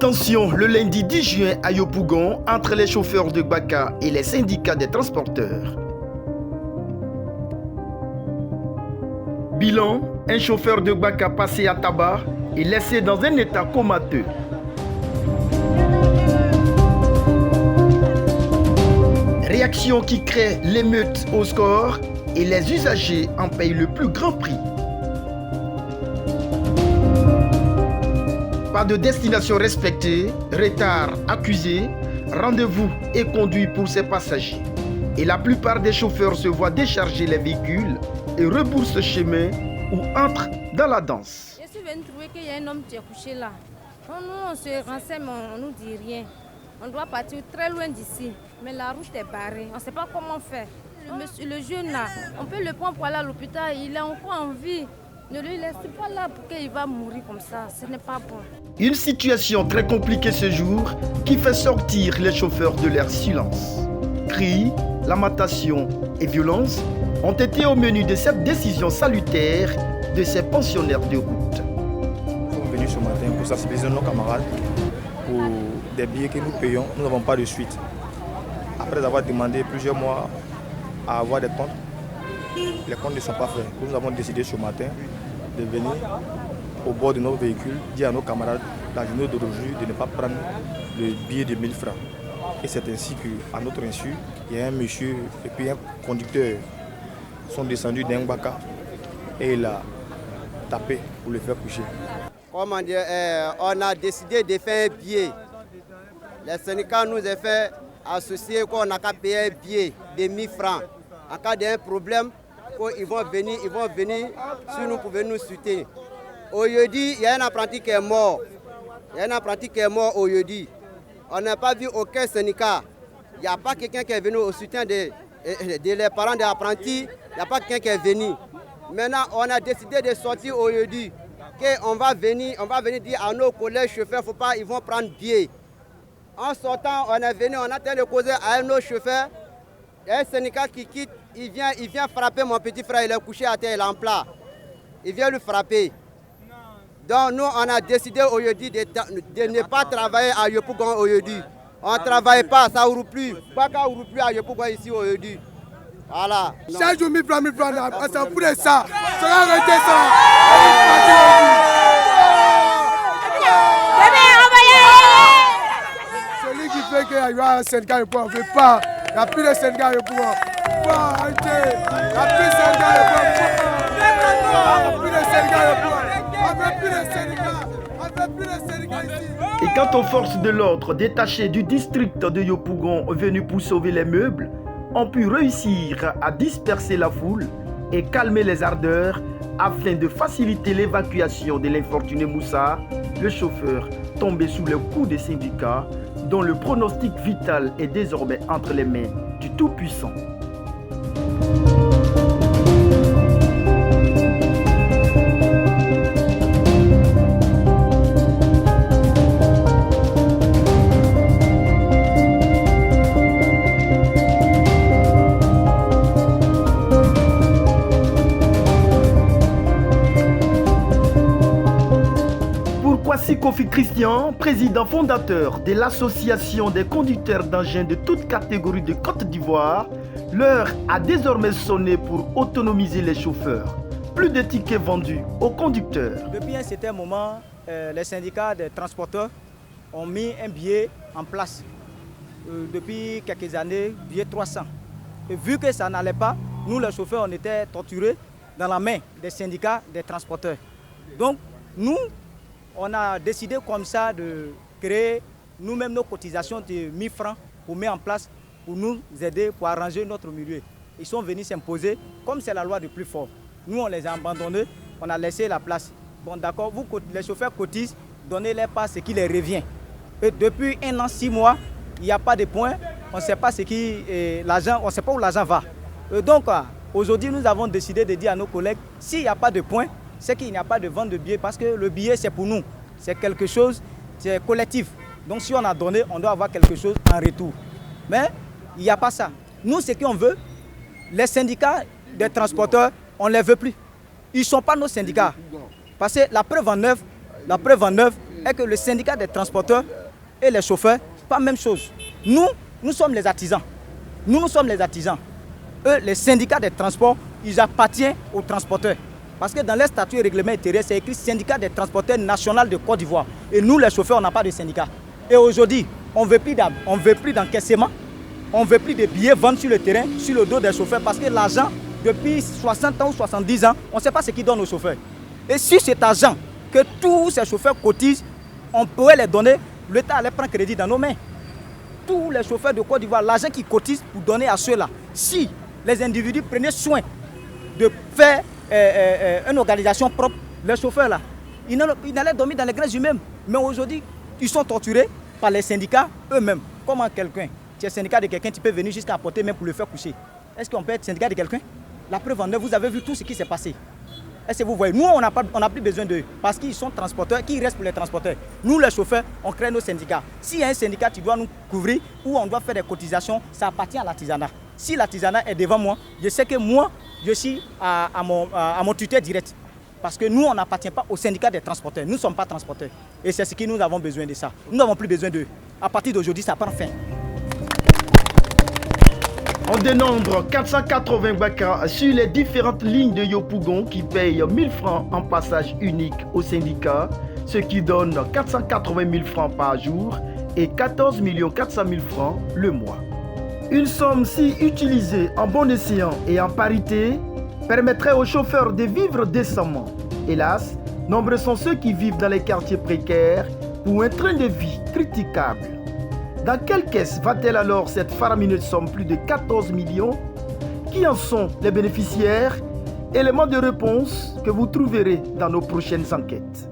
Tension le lundi 10 juin à Yopougon entre les chauffeurs de Gbaka et les syndicats des transporteurs. Bilan, un chauffeur de Gbaka passé à tabac et laissé dans un état comateux. Réaction qui crée l'émeute au score et les usagers en payent le plus grand prix. Pas de destination respectée, retard accusé, rendez-vous et conduit pour ses passagers. Et la plupart des chauffeurs se voient décharger les véhicules et rebroussent chemin ou entrent dans la danse. Je suis venue trouver qu'il y a un homme qui est couché là. Nous, on se renseigne, on ne nous dit rien. On doit partir très loin d'ici, mais la route est barrée. On ne sait pas comment faire. Le jeune là, on peut le prendre pour aller à l'hôpital, il est encore en vie. Ne le laissez pas là pour qu'il va mourir comme ça, ce n'est pas bon. Une situation très compliquée ce jour qui fait sortir les chauffeurs de leur silence. Cris, lamentation et violence ont été au menu de cette décision salutaire de ces pensionnaires de route. Nous sommes venus ce matin pour sensibiliser nos camarades pour des billets que nous payons, nous n'avons pas de suite. Après avoir demandé plusieurs mois à avoir des comptes, les comptes ne sont pas faits. Nous avons décidé ce matin de venir au bord de nos véhicules, dire à nos camarades la journée d'aujourd'hui de ne pas prendre le billet de 1000 francs. Et c'est ainsi qu'à notre insu, il y a un monsieur et puis un conducteur sont descendus d'un Gbaka et il a tapé pour le faire coucher. Comment dire, on a décidé de faire un billet. Les syndicats nous ont fait associer qu'on a qu'à payer un billet de 1000 francs. En cas d'un problème, ils vont venir si nous pouvons nous soutenir. Aujourd'hui, il y a un apprenti qui est mort. Aujourd'hui. On n'a pas vu aucun syndicat. Il n'y a pas quelqu'un qui est venu au soutien les parents des apprentis. Il n'y a pas quelqu'un qui est venu. Maintenant, on a décidé de sortir aujourd'hui. On va venir dire à nos collègues chauffeurs, faut pas, ils vont prendre billet. En sortant, on est venu, on a tenté de causer à un autre chauffeur. Il y a un syndicat qui quitte, il vient frapper mon petit frère, il est couché à terre, il est en plat. Il vient lui frapper. Donc nous, on a décidé aujourd'hui de ne pas travailler à Yopougon aujourd'hui. On ne travaille pas, ça ne roule plus. Pas qu'à roule plus à Yopougon ici aujourd'hui. Voilà. Chaque jour, 1000 francs, ça pour ça. Ça va arrêter ça. Celui qui fait qu'il y a un syndicat, on ne veut pas. Il n'y a plus de syndicat pour faut arrêter. Il n'y a plus de syndicat ici. Et quant aux forces de l'ordre détachées du district de Yopougon venues pour sauver les meubles, ont pu réussir à disperser la foule et calmer les ardeurs afin de faciliter l'évacuation de l'infortuné Moussa, le chauffeur tombé sous le coup des syndicats, dont le pronostic vital est désormais entre les mains du Tout-Puissant. Kofi Christian, président fondateur de l'association des conducteurs d'engins de toutes catégories de Côte d'Ivoire, l'heure a désormais sonné pour autonomiser les chauffeurs. Plus de tickets vendus aux conducteurs. Depuis un certain moment, les syndicats des transporteurs ont mis un billet en place. Depuis quelques années, billet 300. Et vu que ça n'allait pas, nous les chauffeurs, on était torturés dans la main des syndicats des transporteurs. Donc nous, on a décidé comme ça de créer nous-mêmes nos cotisations de 1000 francs pour mettre en place, pour nous aider, pour arranger notre milieu. Ils sont venus s'imposer, comme c'est la loi du plus fort. Nous, on les a abandonnés, on a laissé la place. Bon, d'accord, vous, les chauffeurs cotisent, donnez-les pas ce qui les revient. Et depuis 1 an, 6 mois, il n'y a pas de points, on ne sait pas l'argent, on ne sait pas où l'argent va. Donc, aujourd'hui, nous avons décidé de dire à nos collègues, s'il n'y a pas de points, c'est qu'il n'y a pas de vente de billets parce que le billet c'est pour nous, c'est quelque chose, c'est collectif. Donc si on a donné, on doit avoir quelque chose en retour. Mais il n'y a pas ça. Nous, ce qu'on veut, les syndicats des transporteurs, on ne les veut plus. Ils ne sont pas nos syndicats. Parce que la preuve en œuvre, est que le syndicat des transporteurs et les chauffeurs, pas la même chose. Nous sommes les artisans. Nous sommes les artisans. Eux, les syndicats des transports, ils appartiennent aux transporteurs. Parce que dans les statuts et règlements intérieurs, c'est écrit syndicat des transporteurs national de Côte d'Ivoire. Et nous, les chauffeurs, on n'a pas de syndicat. Et aujourd'hui, on ne veut plus d'encaissement, on ne veut plus de billets vendus sur le terrain, sur le dos des chauffeurs. Parce que l'argent, depuis 60 ans ou 70 ans, on ne sait pas ce qu'ils donnent aux chauffeurs. Et si cet argent que tous ces chauffeurs cotisent, on pourrait les donner, l'État allait prendre crédit dans nos mains. Tous les chauffeurs de Côte d'Ivoire, l'argent qu'ils cotisent pour donner à ceux-là, si les individus prenaient soin de faire une organisation propre, les chauffeurs là, ils allaient dormir dans les grèves eux-mêmes. Mais aujourd'hui, ils sont torturés par les syndicats eux-mêmes. Comment quelqu'un, tu es syndicat de quelqu'un, tu peux venir jusqu'à porter même pour le faire coucher. Est-ce qu'on peut être syndicat de quelqu'un? La preuve en est, vous avez vu tout ce qui s'est passé. Est-ce que vous voyez? Nous, on n'a plus besoin d'eux parce qu'ils sont transporteurs, qui restent pour les transporteurs. Nous, les chauffeurs, on crée nos syndicats. S'il y a un syndicat qui doit nous couvrir ou on doit faire des cotisations, ça appartient à l'artisanat. Si l'artisanat est devant moi, je sais que moi, je suis à mon tuteur direct. Parce que nous, on n'appartient pas au syndicat des transporteurs. Nous ne sommes pas transporteurs. Et c'est ce que nous avons besoin de ça. Nous n'avons plus besoin d'eux. À partir d'aujourd'hui, ça prend fin. On dénombre 480 Baka sur les différentes lignes de Yopougon qui payent 1000 francs en passage unique au syndicat, ce qui donne 480 000 francs par jour et 14 400 000 francs le mois. Une somme si utilisée en bon escient et en parité permettrait aux chauffeurs de vivre décemment. Hélas, nombreux sont ceux qui vivent dans les quartiers précaires pour un train de vie critiquable. Dans quelle caisse va-t-elle alors cette faramineuse somme plus de 14 millions? Qui en sont les bénéficiaires? Éléments de réponse que vous trouverez dans nos prochaines enquêtes.